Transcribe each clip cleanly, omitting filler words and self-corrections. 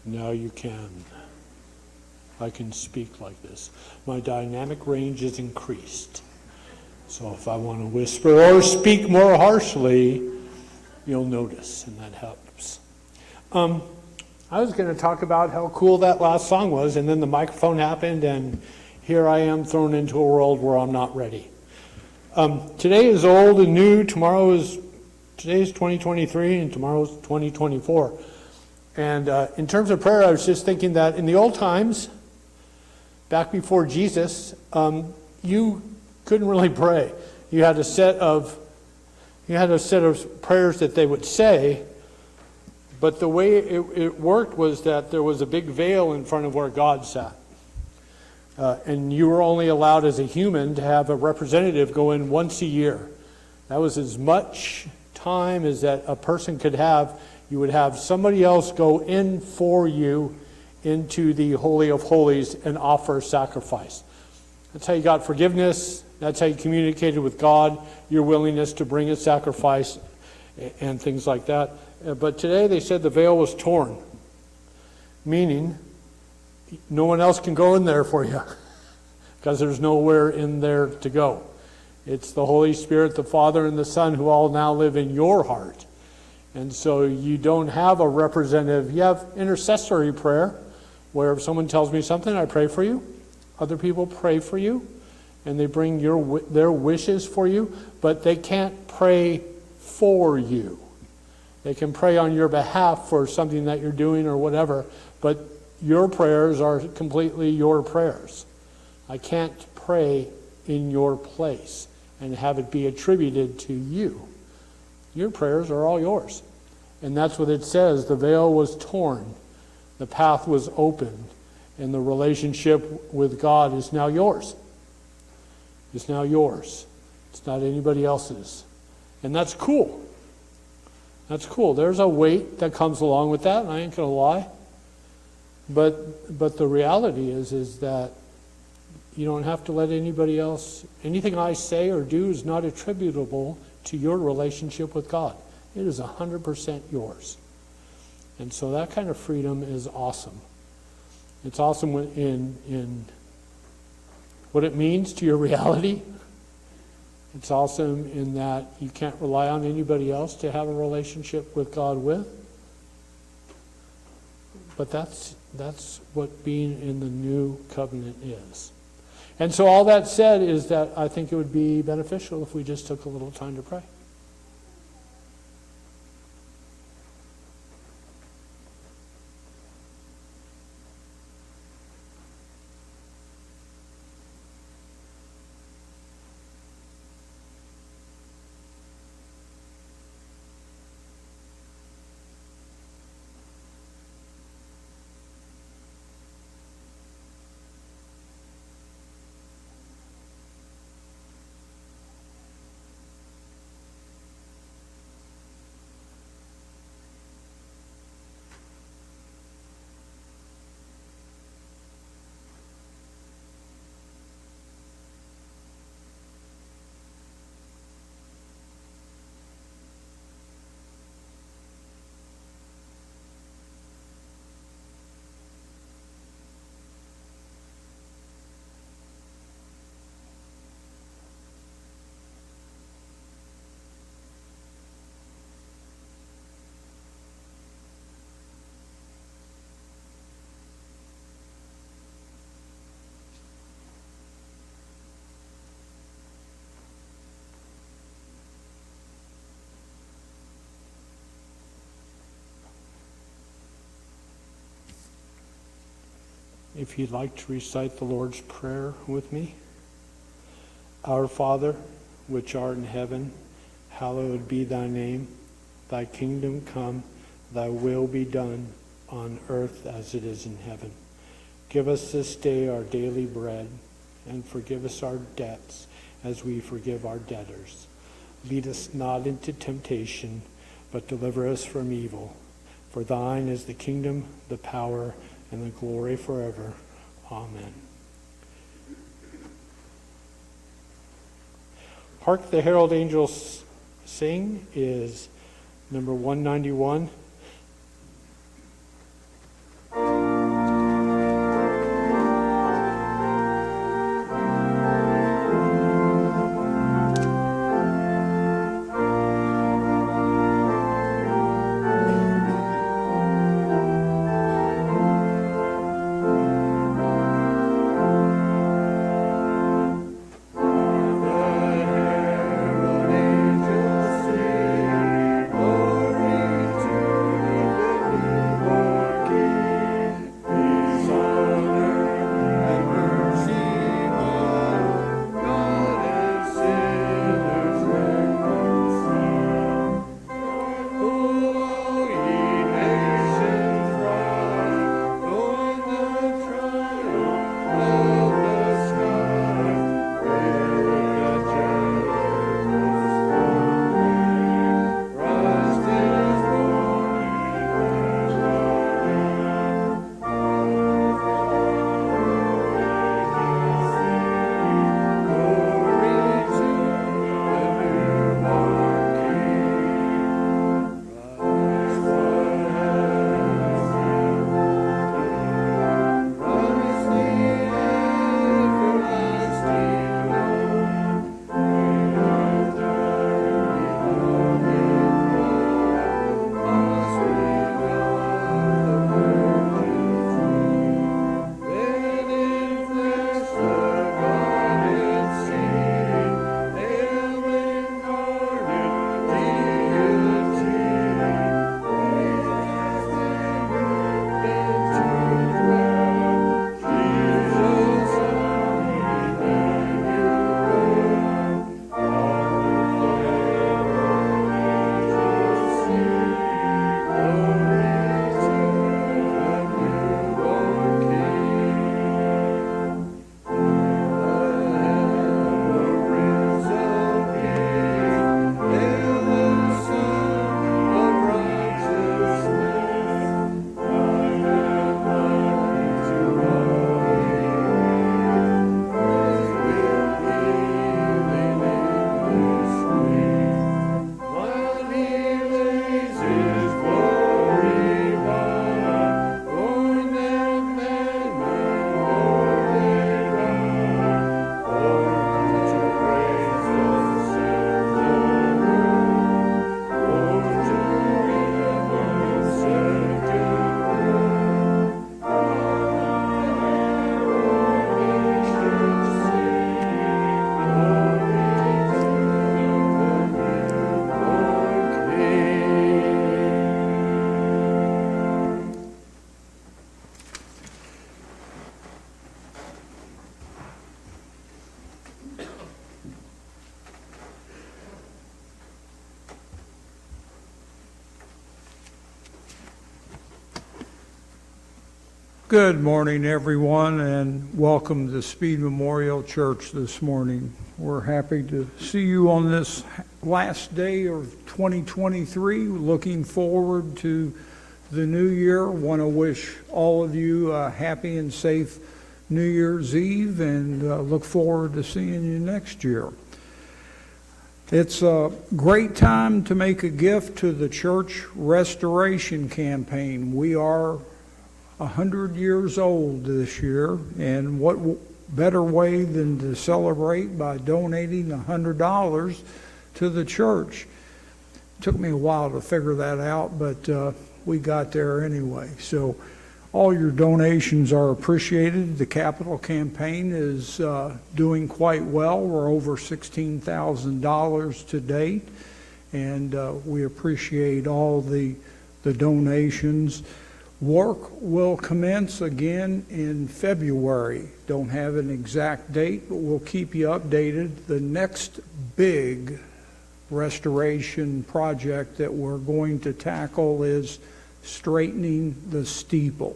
Now you can. I can speak like this. My dynamic range is increased. So if I want to whisper or speak more harshly, you'll notice, and that helps. I was going to talk about how cool that last song was, and then the microphone happened, and here I am thrown into a world where I'm not ready. Today is old and new. Today's 2023, and tomorrow's 2024. And in terms of prayer, I was just thinking that in the old times, back before Jesus, you couldn't really pray. You had a set of prayers that they would say, but the way it worked was that there was a big veil in front of where God sat. And you were only allowed as a human to have a representative go in once a year. That was as much time as that a person could have. You would have somebody else go in for you into the Holy of Holies and offer a sacrifice. That's how you got forgiveness. That's how you communicated with God, your willingness to bring a sacrifice and things like that. But today they said the veil was torn, meaning no one else can go in there for you because there's nowhere in there to go. It's the Holy Spirit, the Father, and the Son who all now live in your heart. And so you don't have a representative. You have intercessory prayer, where if someone tells me something, I pray for you. Other people pray for you, and they bring their wishes for you, but they can't pray for you. They can pray on your behalf for something that you're doing or whatever, but your prayers are completely your prayers. I can't pray in your place and have it be attributed to you. Your prayers are all yours. And that's what it says. The veil was torn. The path was opened. And the relationship with God is now yours. It's now yours. It's not anybody else's. And that's cool. That's cool. There's a weight that comes along with that, and I ain't going to lie. But the reality is that you don't have to let anybody else, anything I say or do is not attributable to your relationship with God. It is 100% yours. And so that kind of freedom is awesome. It's awesome in what it means to your reality. It's awesome in that you can't rely on anybody else to have a relationship with God with. But that's what being in the new covenant is. And so all that said is that I think it would be beneficial if we just took a little time to pray. If you'd like to recite the Lord's Prayer with me. Our Father, which art in heaven, hallowed be thy name. Thy kingdom come, thy will be done on earth as it is in heaven. Give us this day our daily bread, and forgive us our debts as we forgive our debtors. Lead us not into temptation, but deliver us from evil. For thine is the kingdom, the power, and the glory forever. Amen. Hark the Herald Angels Sing is number 191. Good morning, everyone, and welcome to Speed Memorial Church this morning. We're happy to see you on this last day of 2023. Looking forward to the new year. Want to wish all of you a happy and safe New Year's Eve, and look forward to seeing you next year. It's a great time to make a gift to the church restoration campaign. We are 100 years old this year, and what better way than to celebrate by donating $100 to the church. It took me a while to figure that out, but we got there anyway. So all your donations are appreciated. The capital campaign is doing quite well. We're over $16,000 to date, and we appreciate all the donations. Work will commence again in February. Don't have an exact date, but we'll keep you updated. The next big restoration project that we're going to tackle is straightening the steeple.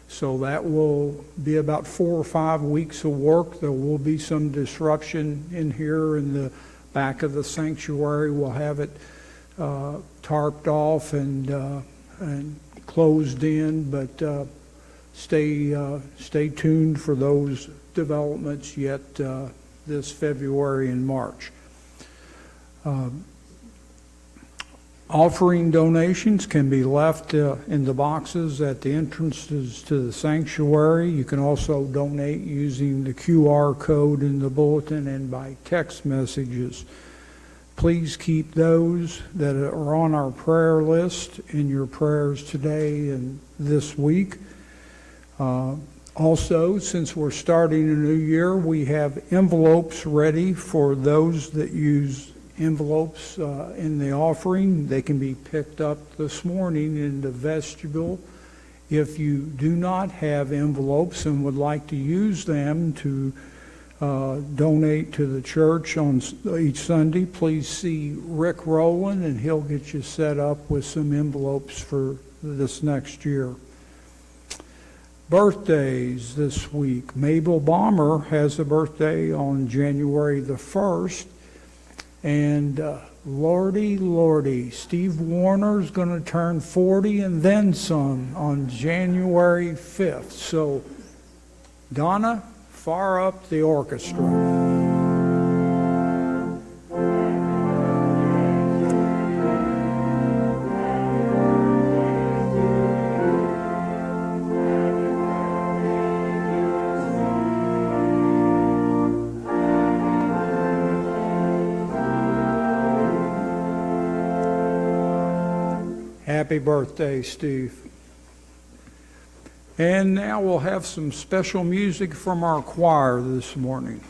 So that will be about 4 or 5 weeks of work. There will be some disruption in here in the back of the sanctuary. We'll have it tarped off and closed in, but stay tuned for those developments yet this February and March. Offering donations can be left in the boxes at the entrances to the sanctuary. You can also donate using the QR code in the bulletin and by text messages. Please keep those that are on our prayer list in your prayers today and this week. Also, since we're starting a new year, we have envelopes ready for those that use envelopes in the offering. They can be picked up this morning in the vestibule. If you do not have envelopes and would like to use them to donate to the church on each Sunday, please see Rick Rowland, and he'll get you set up with some envelopes for this next year. Birthdays this week. Mabel Balmer has a birthday on January the 1st. And lordy, Steve Warner's going to turn 40 and then some on January 5th. So, Donna, fire up the orchestra. Happy birthday, Steve. And now we'll have some special music from our choir this morning.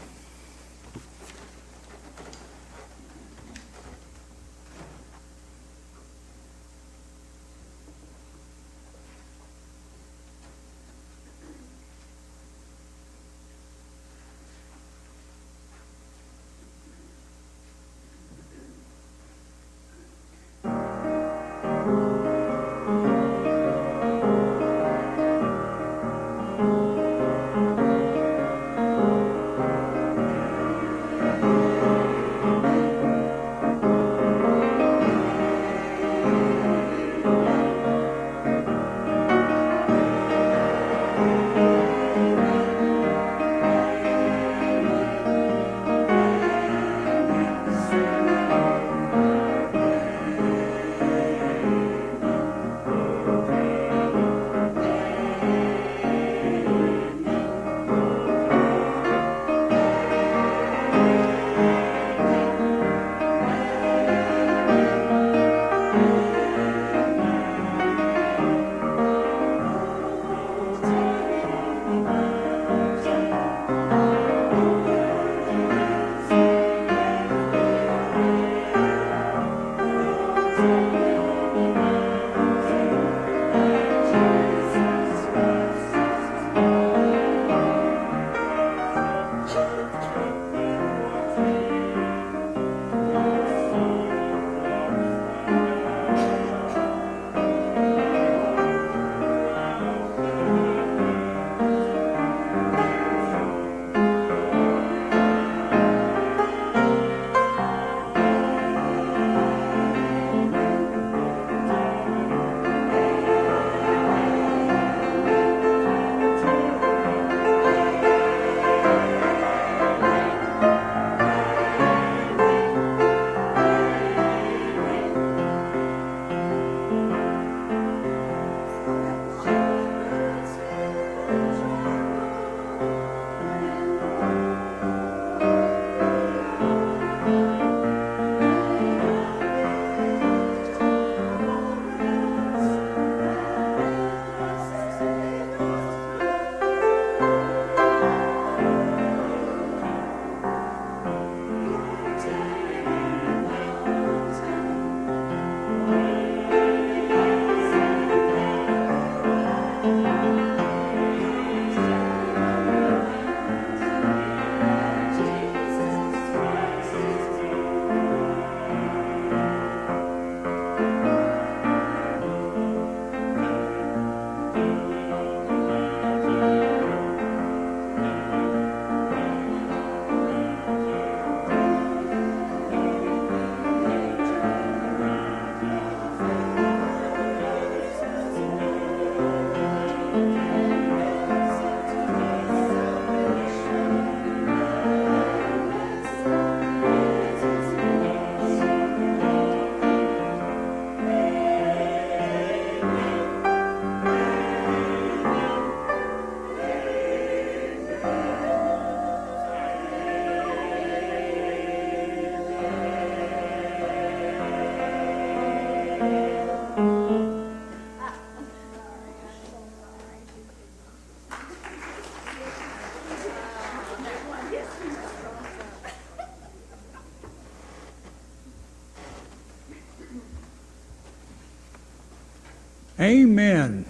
Amen.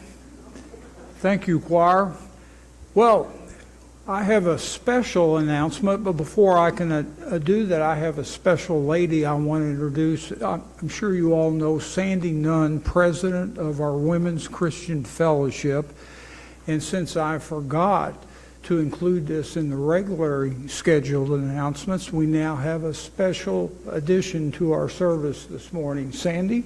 Thank you, choir. Well, I have a special announcement, but before I can do that, I have a special lady I want to introduce. I'm sure you all know Sandy Nunn, president of our Women's Christian Fellowship. And since I forgot to include this in the regularly scheduled announcements, we now have a special addition to our service this morning. Sandy?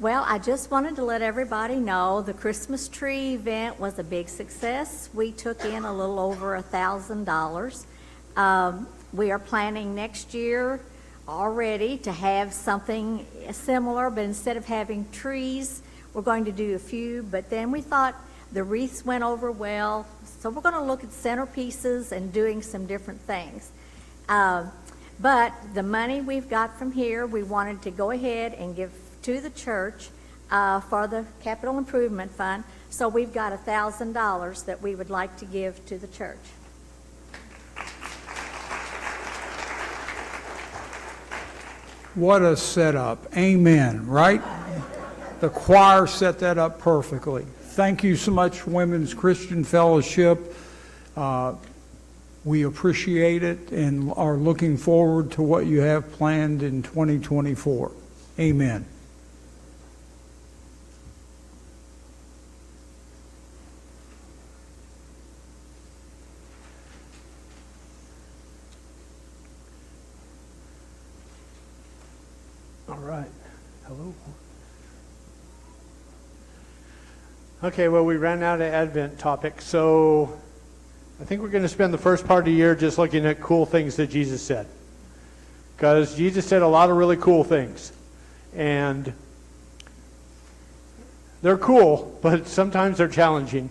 Well, I just wanted to let everybody know the Christmas tree event was a big success. We took in a little over $1,000. We are planning next year already to have something similar, but instead of having trees, we're going to do a few. But then we thought the wreaths went over well, so we're going to look at centerpieces and doing some different things. But the money we've got from here, we wanted to go ahead and give to the church for the Capital Improvement Fund. So we've got $1,000 that we would like to give to the church. What a setup. Amen, right? The choir set that up perfectly. Thank you so much, Women's Christian Fellowship. We appreciate it and are looking forward to what you have planned in 2024. Amen. All right. Hello. Okay, well, we ran out of Advent topics, so I think we're going to spend the first part of the year just looking at cool things that Jesus said. Because Jesus said a lot of really cool things. And they're cool, but sometimes they're challenging.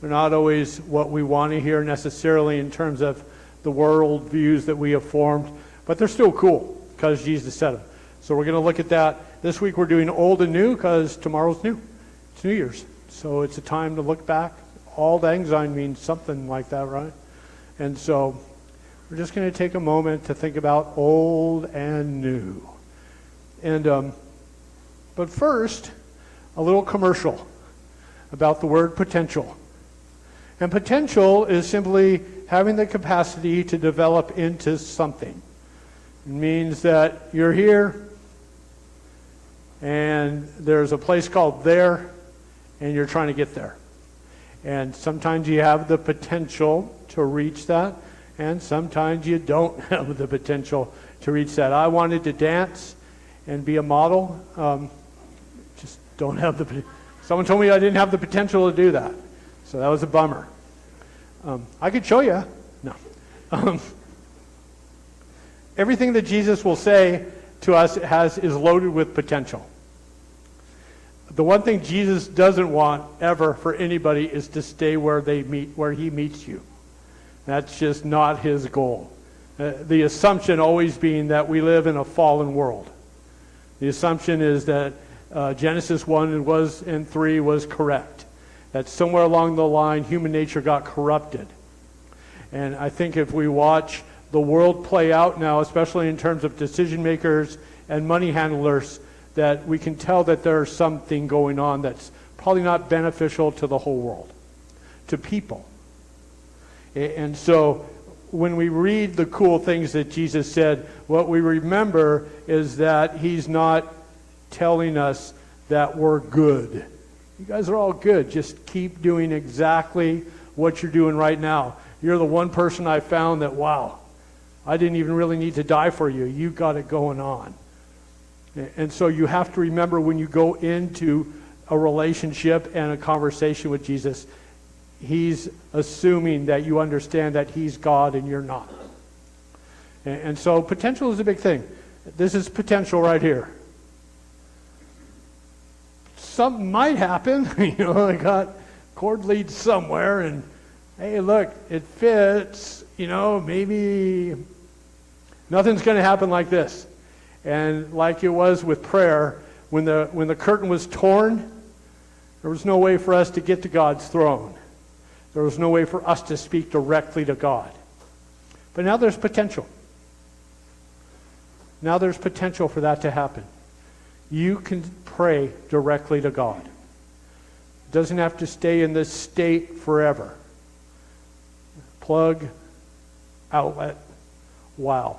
They're not always what we want to hear necessarily in terms of the world views that we have formed, but they're still cool because Jesus said them. So we're going to look at that. This week we're doing old and new because tomorrow's new. It's New Year's. So it's a time to look back. All Lang Syne means something like that, right? And so we're just going to take a moment to think about old and new. And but first, a little commercial about the word potential. And potential is simply having the capacity to develop into something. It means that you're here, and there's a place called there, and you're trying to get there. And sometimes you have the potential to reach that, and sometimes you don't have the potential to reach that. I wanted to dance and be a model. Just don't have the. Someone told me I didn't have the potential to do that, so that was a bummer. I could show you. No. Everything that Jesus will say to us is loaded with potential. The one thing Jesus doesn't want ever for anybody is to stay where he meets you. That's just not his goal. The assumption always being that we live in a fallen world. The assumption is that Genesis 1 and 3 was correct. That somewhere along the line, human nature got corrupted. And I think if we watch the world play out now, especially in terms of decision makers and money handlers, that we can tell that there's something going on that's probably not beneficial to the whole world, to people. And so when we read the cool things that Jesus said, what we remember is that he's not telling us that we're good. You guys are all good. Just keep doing exactly what you're doing right now. You're the one person I found that, wow, I didn't even really need to die for you. You got it going on. And so you have to remember when you go into a relationship and a conversation with Jesus, he's assuming that you understand that he's God and you're not. And so potential is a big thing. This is potential right here. Something might happen. I got cord leads somewhere and, hey, look, it fits. Maybe nothing's going to happen like this. And like it was with prayer, when the curtain was torn, there was no way for us to get to God's throne. There was no way for us to speak directly to God. But now there's potential. Now there's potential for that to happen. You can pray directly to God. It doesn't have to stay in this state forever. Plug, outlet, wow.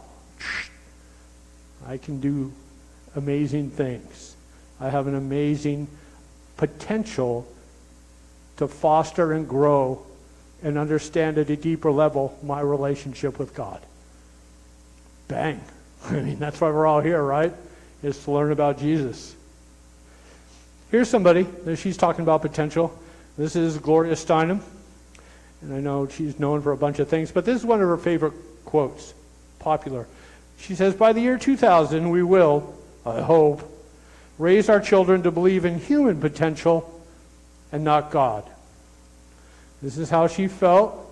I can do amazing things. I have an amazing potential to foster and grow and understand at a deeper level my relationship with God. Bang. I mean, that's why we're all here, right? Is to learn about Jesus. Here's somebody, she's talking about potential. This is Gloria Steinem. And I know she's known for a bunch of things, but this is one of her favorite quotes, popular. She says, by the year 2000, we will, I hope, raise our children to believe in human potential and not God. This is how she felt.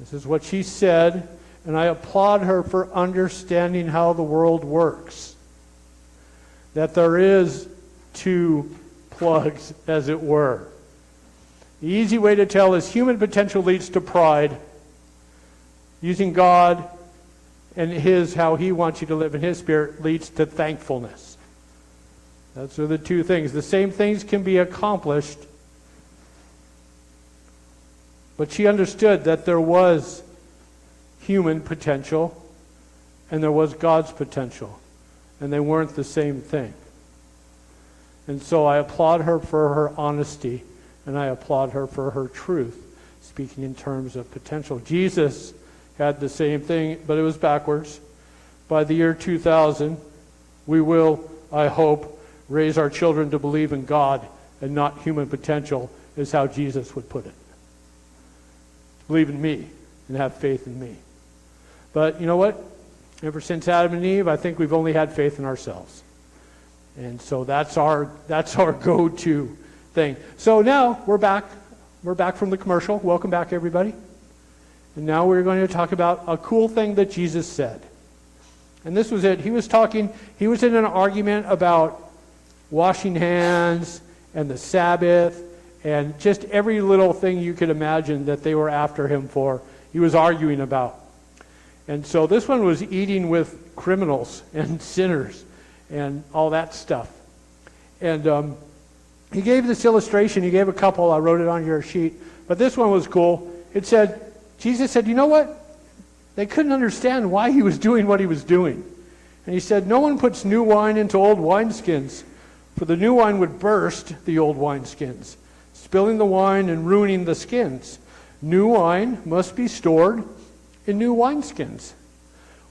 This is what she said. And I applaud her for understanding how the world works. That there is two plugs, as it were. The easy way to tell is human potential leads to pride. Using God and how He wants you to live in His Spirit leads to thankfulness. Those are the two things. The same things can be accomplished, but she understood that there was human potential and there was God's potential, and they weren't the same thing. And so I applaud her for her honesty, and I applaud her for her truth, speaking in terms of potential. Jesus had the same thing, but it was backwards. By the year 2000, we will, I hope, raise our children to believe in God and not human potential, is how Jesus would put it. Believe in me and have faith in me. But you know what? Ever since Adam and Eve, I think we've only had faith in ourselves. And so that's our go-to thing. So now we're back. We're back from the commercial. Welcome back, everybody. And now we're going to talk about a cool thing that Jesus said. And this was it. He was in an argument about washing hands and the Sabbath and just every little thing you could imagine that they were after him for. He was arguing about. And so this one was eating with criminals and sinners and all that stuff. And he gave this illustration. He gave a couple. I wrote it on your sheet. But this one was cool. It said, Jesus said, you know what? They couldn't understand why he was doing what he was doing. And he said, no one puts new wine into old wineskins, for the new wine would burst the old wineskins, spilling the wine and ruining the skins. New wine must be stored in new wineskins,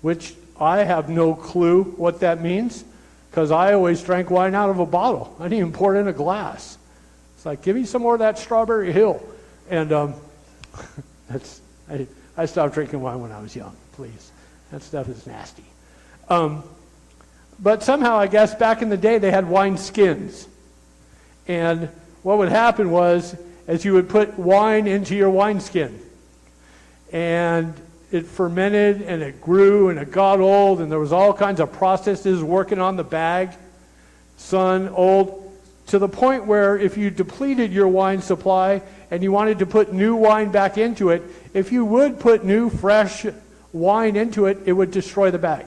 which I have no clue what that means, because I always drank wine out of a bottle. I didn't even pour it in a glass. It's like, give me some more of that Strawberry Hill. And I stopped drinking wine when I was young, please. That stuff is nasty. But somehow, I guess, back in the day, they had wine skins. And what would happen was, as you would put wine into your wineskin, and it fermented, and it grew, and it got old, and there was all kinds of processes working on the bag, old, to the point where if you depleted your wine supply and you wanted to put new wine back into it, if you would put new, fresh wine into it, it would destroy the bag.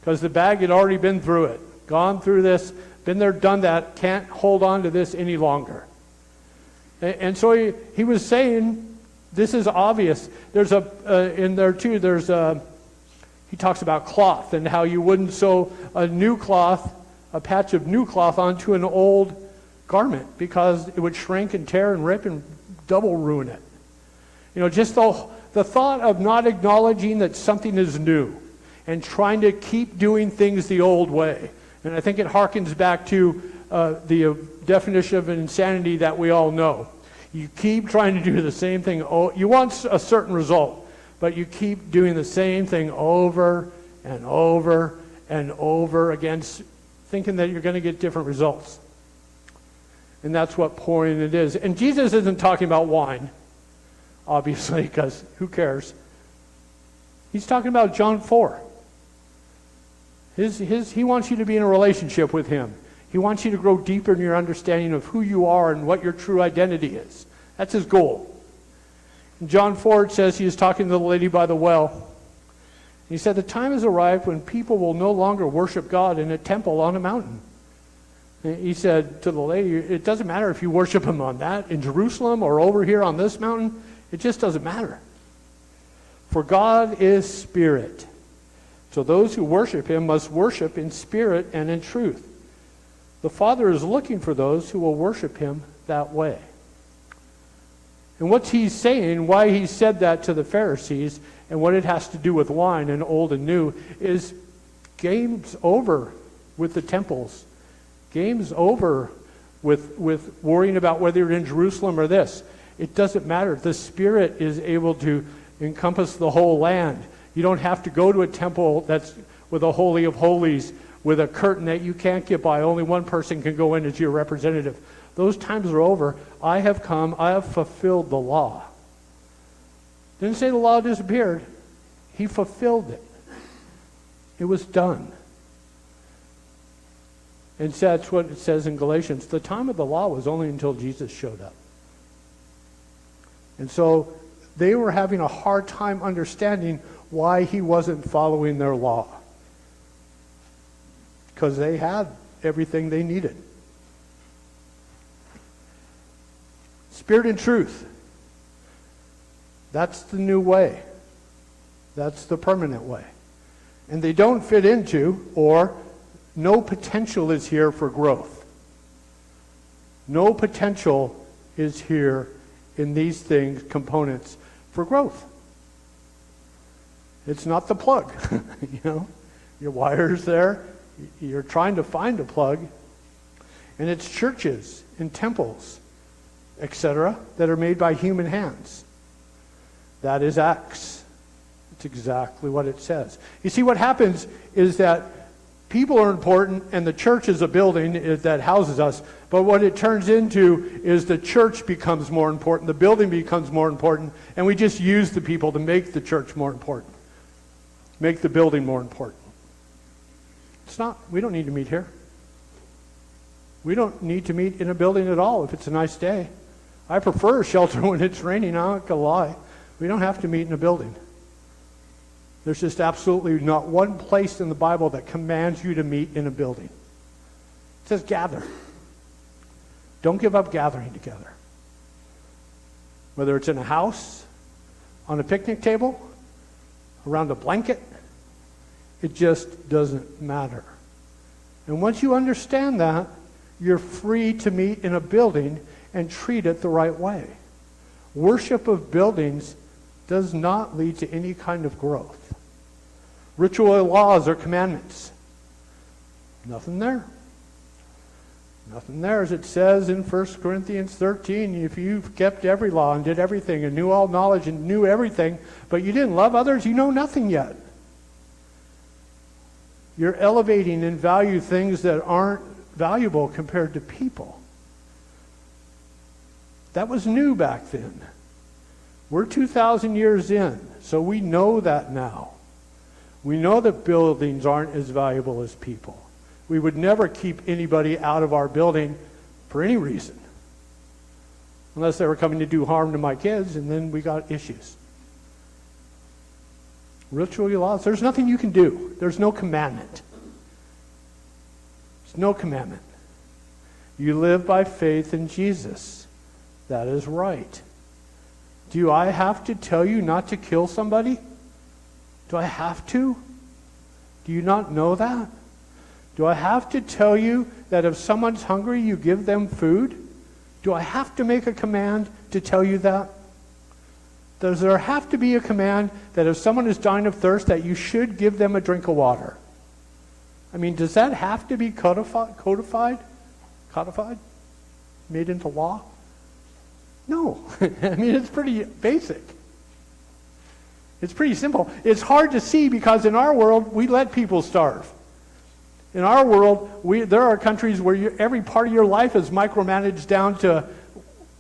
Because the bag had already been through it, gone through this, been there, done that, can't hold on to this any longer. And so he was saying, this is obvious. There's in there too, he talks about cloth and how you wouldn't sew a patch of new cloth onto an old garment because it would shrink and tear and rip and double ruin it. You know, just the thought of not acknowledging that something is new and trying to keep doing things the old way. And I think it harkens back to the definition of insanity that we all know. You keep trying to do the same thing. You want a certain result, but you keep doing the same thing over and over and over again, thinking that you're going to get different results. And that's what pouring it is. And Jesus isn't talking about wine, obviously, because who cares? He's talking about John 4. He wants you to be in a relationship with him. He wants you to grow deeper in your understanding of who you are and what your true identity is. That's his goal. In John 4, it says he is talking to the lady by the well. He said, the time has arrived when people will no longer worship God in a temple on a mountain. He said to the lady, it doesn't matter if you worship him on that, in Jerusalem or over here on this mountain. It just doesn't matter. For God is spirit. So those who worship him must worship in spirit and in truth. The Father is looking for those who will worship him that way. And what he's saying, why he said that to the Pharisees, and what it has to do with wine and old and new, is game's over with the temples. Game's over with worrying about whether you're in Jerusalem or this. It doesn't matter. The Spirit is able to encompass the whole land. You don't have to go to a temple that's with a Holy of Holies with a curtain that you can't get by. Only one person can go in as your representative. Those times are over. I have come. I have fulfilled the law. Didn't say the law disappeared. He fulfilled it. It was done. And so that's what it says in Galatians. The time of the law was only until Jesus showed up. And so they were having a hard time understanding why he wasn't following their law. Because they had everything they needed. Spirit and truth. That's the new way. That's the permanent way. And they don't fit into, or no potential is here for growth. No potential is here in these things, components, for growth. It's not the plug. Your wire's there. You're trying to find a plug. And it's churches and temples, etc., that are made by human hands. That is Acts. It's exactly what it says. You see, what happens is that people are important, and the church is a building that houses us. But what it turns into is the church becomes more important, the building becomes more important, and we just use the people to make the church more important, make the building more important. It's not, we don't need to meet here. We don't need to meet in a building at all if it's a nice day. I prefer shelter when it's raining, I'm not going to lie. We don't have to meet in a building. There's just absolutely not one place in the Bible that commands you to meet in a building. It says gather. Don't give up gathering together. Whether it's in a house, on a picnic table, around a blanket, it just doesn't matter. And once you understand that, you're free to meet in a building and treat it the right way. Worship of buildings does not lead to any kind of growth. Ritual laws or commandments. Nothing there. Nothing there. As it says in 1 Corinthians 13, if you've kept every law and did everything and knew all knowledge and knew everything, but you didn't love others, you know nothing yet. You're elevating and value things that aren't valuable compared to people. That was new back then. We're 2,000 years in, so we know that now. We know that buildings aren't as valuable as people. We would never keep anybody out of our building for any reason. Unless they were coming to do harm to my kids, and then we got issues. Ritual laws, there's nothing you can do. There's no commandment. There's no commandment. You live by faith in Jesus. That is right. Do I have to tell you not to kill somebody? Do I have to? Do you not know that? Do I have to tell you that if someone's hungry, you give them food? Do I have to make a command to tell you that? Does there have to be a command that if someone is dying of thirst, that you should give them a drink of water? I mean, does that have to be codified? Made into law? No. I mean, it's pretty basic. It's pretty simple. It's hard to see because in our world, we let people starve. In our world, there are countries where every part of your life is micromanaged down to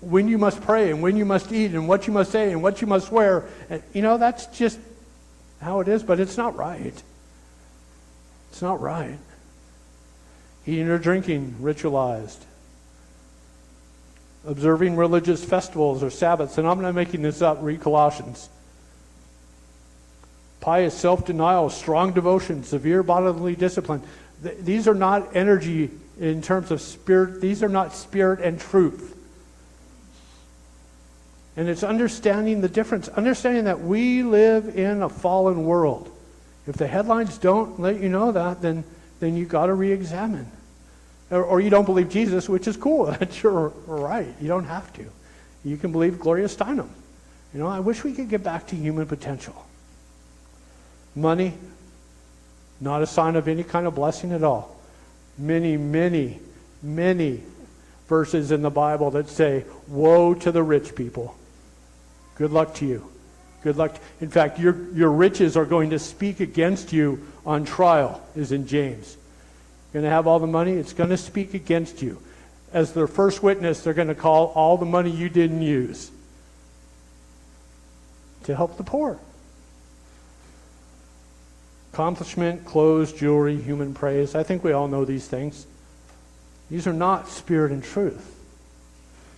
when you must pray and when you must eat and what you must say and what you must wear. And, that's just how it is, but it's not right. It's not right. Eating or drinking, ritualized. Observing religious festivals or Sabbaths, and I'm not making this up, read Colossians. Pious self-denial, strong devotion, severe bodily discipline. These are not energy in terms of spirit. These are not spirit and truth. And it's understanding the difference, understanding that we live in a fallen world. If the headlines don't let you know that, then you got to re-examine. Or you don't believe Jesus, which is cool. That's your right. You don't have to. You can believe Gloria Steinem. You know, I wish we could get back to human potential. Money, not a sign of any kind of blessing at all. Many, many, many verses in the Bible that say, woe to the rich people. Good luck to you. Good luck. In fact, your riches are going to speak against you on trial, is in James. You're going to have all the money, it's going to speak against you. As their first witness, they're going to call all the money you didn't use to help the poor. Accomplishment, clothes, jewelry, human praise. I think we all know these things. These are not spirit and truth.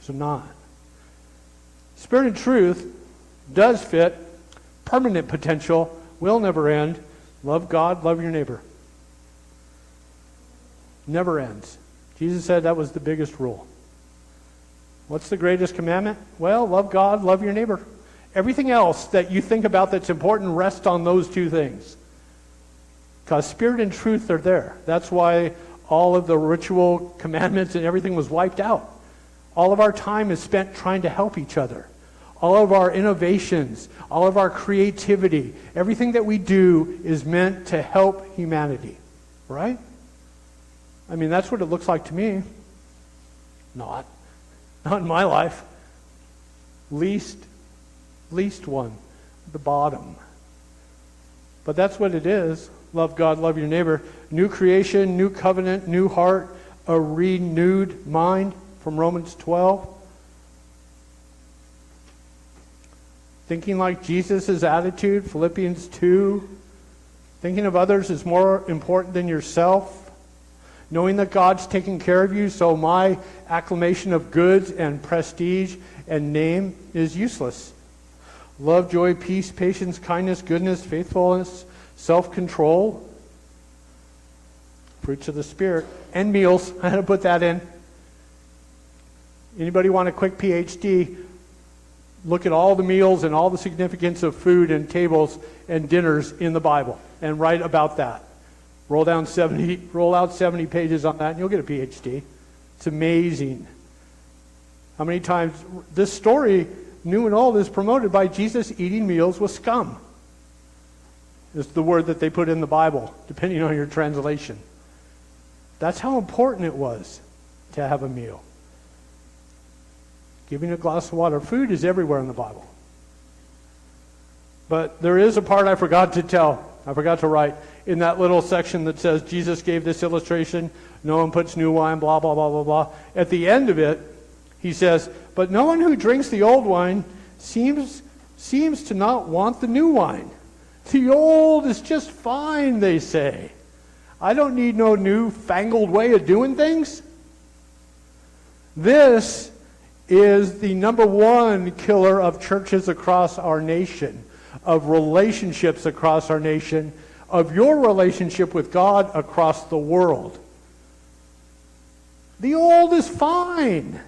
These are not. Spirit and truth does fit. Permanent potential will never end. Love God, love your neighbor. Never ends. Jesus said that was the biggest rule. What's the greatest commandment? Well, love God, love your neighbor. Everything else that you think about that's important rests on those two things. Because spirit and truth are there. That's why all of the ritual commandments and everything was wiped out. All of our time is spent trying to help each other. All of our innovations, all of our creativity, everything that we do is meant to help humanity. Right? I mean, that's what it looks like to me. Not in my life. Least one, the bottom. But that's what it is. Love God, love your neighbor. New creation, new covenant, new heart, a renewed mind from Romans 12. Thinking like Jesus' attitude, Philippians 2. Thinking of others is more important than yourself. Knowing that God's taking care of you, so my acclamation of goods and prestige and name is useless. Love, joy, peace, patience, kindness, goodness, faithfulness, self-control, fruits of the Spirit, and meals. I had to put that in. Anybody want a quick PhD? Look at all the meals and all the significance of food and tables and dinners in the Bible and write about that. Roll out 70 pages on that and you'll get a PhD. It's amazing. How many times this story, new and old, is promoted by Jesus eating meals with scum. Is the word that they put in the Bible, depending on your translation. That's how important it was to have a meal. Giving a glass of water. Food is everywhere in the Bible. But there is a part I forgot to write in that little section that says Jesus gave this illustration. No one puts new wine, blah, blah, blah, blah, blah. At the end of it, he says, but no one who drinks the old wine seems to not want the new wine. The old is just fine, they say. I don't need no new fangled way of doing things. This is the number one killer of churches across our nation, of relationships across our nation, of your relationship with God across the world. The old is fine.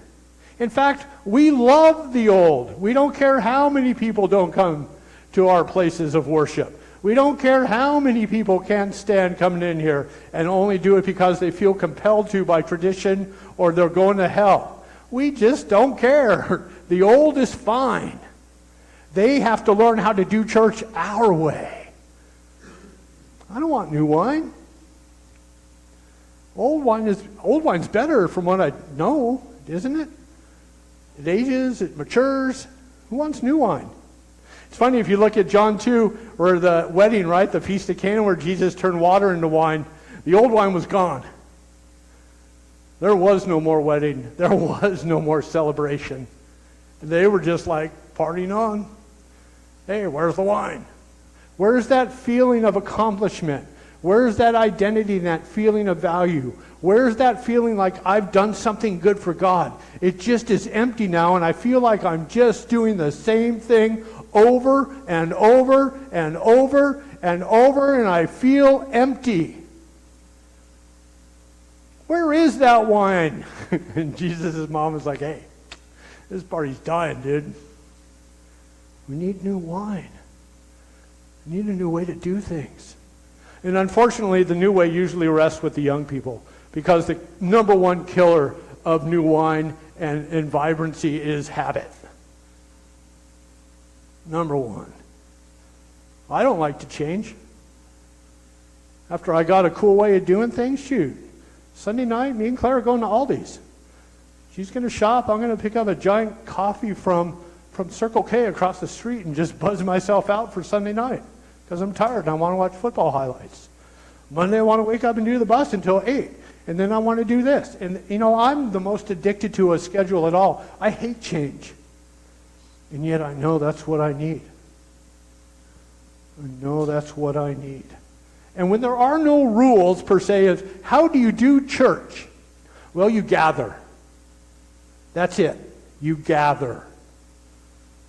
In fact, we love the old. We don't care how many people don't come to our places of worship. We don't care how many people can't stand coming in here and only do it because they feel compelled to by tradition or they're going to hell. We just don't care. The old is fine. They have to learn how to do church our way. I don't want new wine. Old wine's better from what I know, isn't it? It ages, it matures. Who wants new wine? It's funny if you look at John 2, or the wedding, right? The Feast of Cana, where Jesus turned water into wine. The old wine was gone. There was no more wedding. There was no more celebration. They were just like partying on. Hey, where's the wine? Where's that feeling of accomplishment? Where's that identity and that feeling of value? Where's that feeling like I've done something good for God? It just is empty now, and I feel like I'm just doing the same thing over and over and over and over, and I feel empty. Where is that wine? And Jesus' mom was like, hey, this party's dying, dude. We need new wine. We need a new way to do things. And unfortunately, the new way usually rests with the young people, because the number one killer of new wine and vibrancy is habit. Number one. I don't like to change. After I got a cool way of doing things, shoot. Sunday night, me and Claire are going to Aldi's. She's going to shop. I'm going to pick up a giant coffee from Circle K across the street and just buzz myself out for Sunday night because I'm tired and I want to watch football highlights. Monday, I want to wake up and do the bus until 8. And then I want to do this. And, I'm the most addicted to a schedule at all. I hate change. And yet I know that's what I need. I know that's what I need. And when there are no rules, per se, of how do you do church? Well, you gather. That's it. You gather.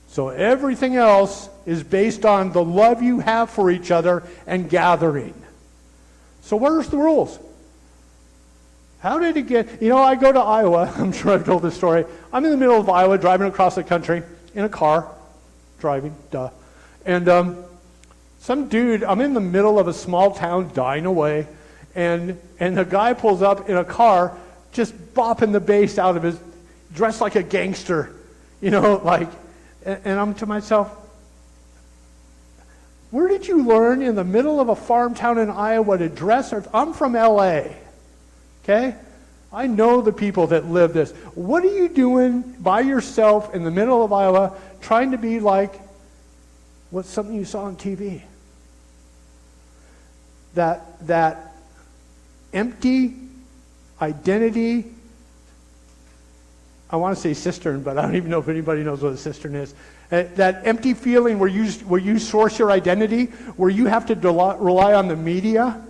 So everything else is based on the love you have for each other and gathering. So where's the rules? How did it get... I go to Iowa. I'm sure I've told this story. I'm in the middle of Iowa, driving across the country in a car. Driving, duh. And some dude, I'm in the middle of a small town dying away, and the guy pulls up in a car just bopping the bass out of his... dressed like a gangster. And I'm to myself, where did you learn in the middle of a farm town in Iowa to dress? I'm from L.A., okay? I know the people that live this. What are you doing by yourself in the middle of Iowa trying to be like what's something you saw on TV? That empty identity, I want to say cistern, but I don't even know if anybody knows what a cistern is. That empty feeling where you source your identity, where you have to rely on the media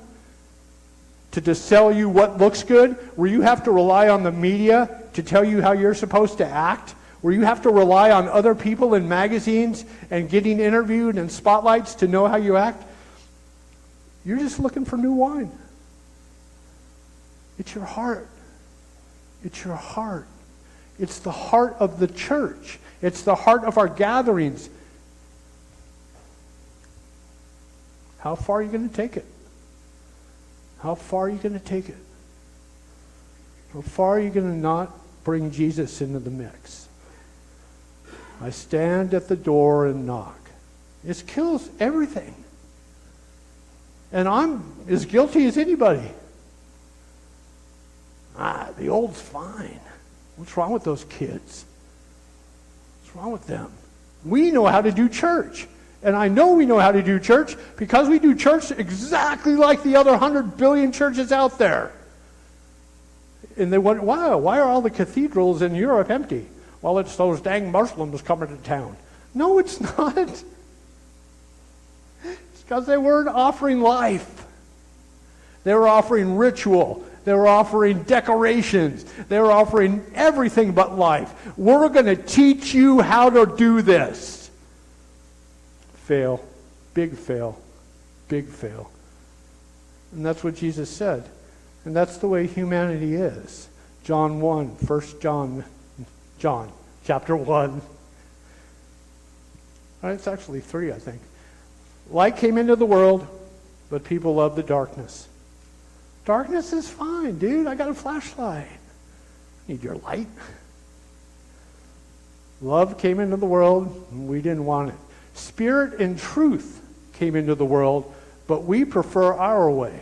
to sell you what looks good, where you have to rely on the media to tell you how you're supposed to act, where you have to rely on other people in magazines and getting interviewed and spotlights to know how you act. You're just looking for new wine. It's your heart. It's your heart. It's the heart of the church. It's the heart of our gatherings. How far are you going to take it? How far are you going to take it? How far are you going to not bring Jesus into the mix? I stand at the door and knock. This kills everything. And I'm as guilty as anybody. The old's fine. What's wrong with those kids? What's wrong with them? We know how to do church. And I know we know how to do church because we do church exactly like the other 100 billion churches out there. And they wonder, wow, why are all the cathedrals in Europe empty? Well, it's those dang Muslims coming to town. No, it's not. It's because they weren't offering life. They were offering ritual. They were offering decorations. They were offering everything but life. We're going to teach you how to do this. Fail. Big fail. Big fail. And that's what Jesus said. And that's the way humanity is. John 1, 1 John, chapter 1. It's actually 3, I think. Light came into the world, but people loved the darkness. Darkness is fine, dude. I got a flashlight. Need your light. Love came into the world, and we didn't want it. Spirit and truth came into the world, but we prefer our way.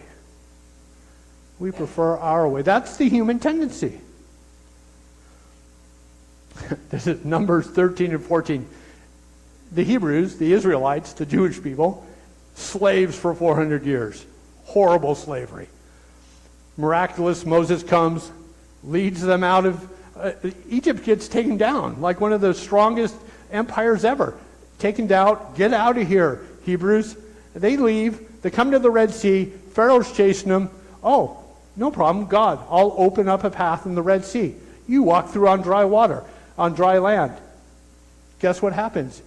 We prefer our way. That's the human tendency. This is Numbers 13 and 14. The Hebrews, the Israelites, the Jewish people, slaves for 400 years. Horrible slavery. Miraculous, Moses comes, leads them out of... Egypt gets taken down, like one of the strongest empires ever. Taken down, get out of here, Hebrews. They leave, they come to the Red Sea, Pharaoh's chasing them. Oh, no problem, God, I'll open up a path in the Red Sea. You walk through on dry water, on dry land. Guess what happens?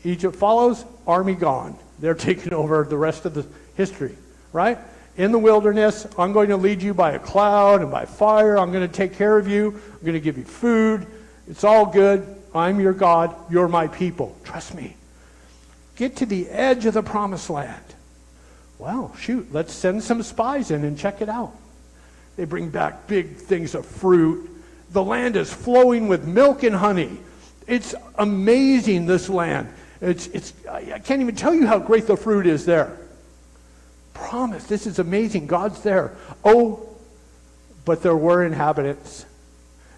Egypt follows, army gone. They're taking over the rest of the history, right? in the wilderness. I'm going to lead you by a cloud and by fire. I'm going to take care of you. I'm going to give you food. It's all good. I'm your God. You're my people. Trust me. Get to the edge of the promised land. Well, shoot, let's send some spies in and check it out. They bring back big things of fruit. The land is flowing with milk and honey. It's amazing, this land. I can't even tell you how great the fruit is there. Promise, this is amazing. God's there. Oh, but there were inhabitants.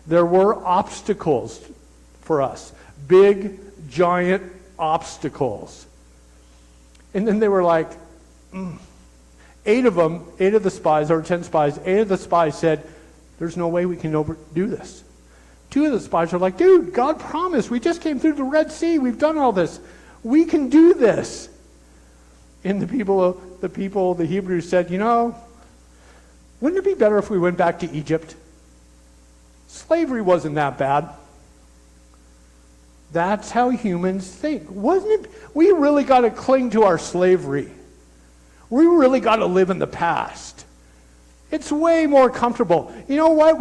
There were obstacles for us. Big, giant obstacles. And then they were like, 8 of the spies, or 10 spies, 8 of the spies said, there's no way we can do this. 2 of the spies are like, dude, God promised. We just came through the Red Sea. We've done all this. We can do this. And the Hebrews said, wouldn't it be better if we went back to Egypt? Slavery wasn't that bad. That's how humans think. Wasn't it? We really got to cling to our slavery. We really got to live in the past. It's way more comfortable. You know what?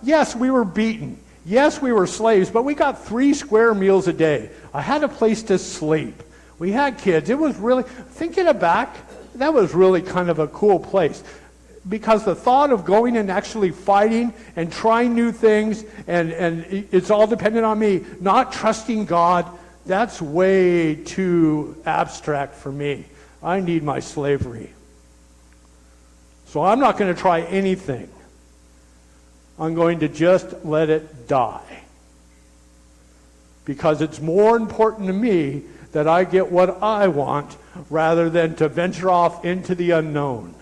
Yes, we were beaten. Yes, we were slaves, but we got 3 square meals a day. I had a place to sleep. We had kids. It was really, thinking it back, that was really kind of a cool place. Because the thought of going and actually fighting and trying new things, and it's all dependent on me, not trusting God, that's way too abstract for me. I need my slavery. So I'm not going to try anything. I'm going to just let it die. Because it's more important to me that I get what I want rather than to venture off into the unknown.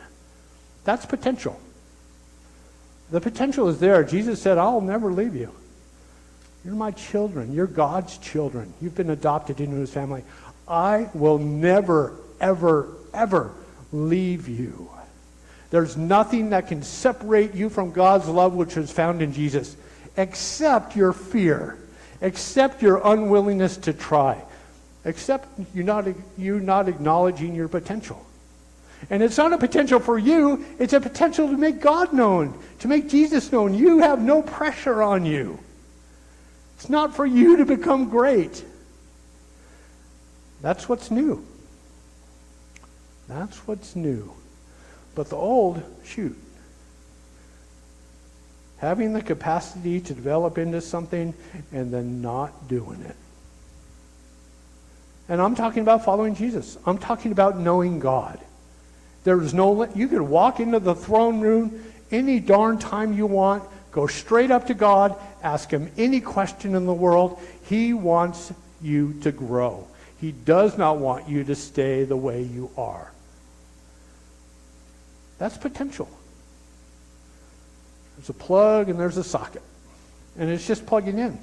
That's potential. The potential is there. Jesus said, I'll never leave you. You're my children. You're God's children. You've been adopted into his family. I will never, ever, ever leave you. There's nothing that can separate you from God's love, which is found in Jesus, except your fear, except your unwillingness to try, except you not acknowledging your potential. And it's not a potential for you, it's a potential to make God known, to make Jesus known. You have no pressure on you. It's not for you to become great. That's what's new. That's what's new. But the old, shoot. Having the capacity to develop into something and then not doing it. And I'm talking about following Jesus. I'm talking about knowing God. You could walk into the throne room any darn time you want, go straight up to God, ask him any question in the world. He wants you to grow. He does not want you to stay the way you are. That's potential. There's a plug and there's a socket. And it's just plugging in.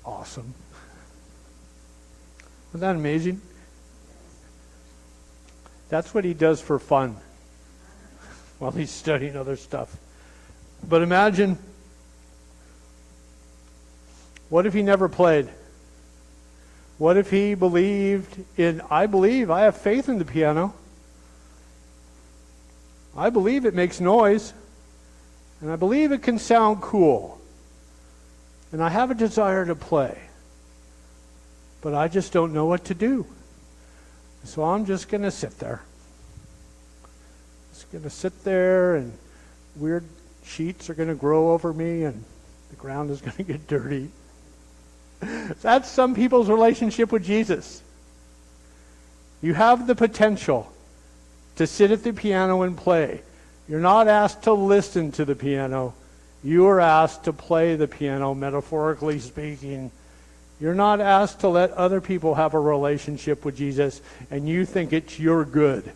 awesome. Isn't that amazing? That's what he does for fun while he's studying other stuff. But imagine, what if he never played? What if he believed I have faith in the piano. I believe it makes noise, and I believe it can sound cool, and I have a desire to play, but I just don't know what to do. So I'm just going to sit there. Just going to sit there, and weird sheets are going to grow over me, and the ground is going to get dirty. That's some people's relationship with Jesus. You have the potential to sit at the piano and play. You're not asked to listen to the piano. You are asked to play the piano, metaphorically speaking. You're not asked to let other people have a relationship with Jesus and you think it's your good.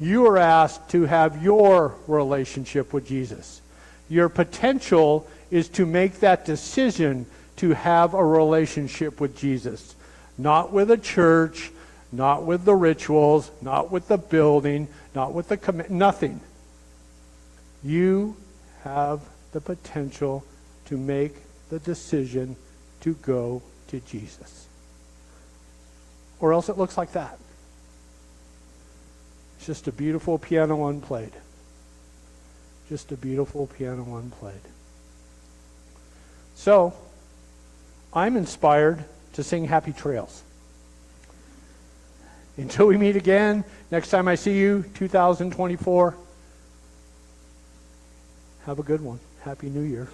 You are asked to have your relationship with Jesus. Your potential is to make that decision to have a relationship with Jesus. Not with a church, not with the rituals, not with the building, not with the nothing. You have the potential to make the decision to go to Jesus. Or else it looks like that. It's just a beautiful piano unplayed. Just a beautiful piano unplayed. So, I'm inspired to sing Happy Trails. Until we meet again, next time I see you, 2024, have a good one. Happy New Year.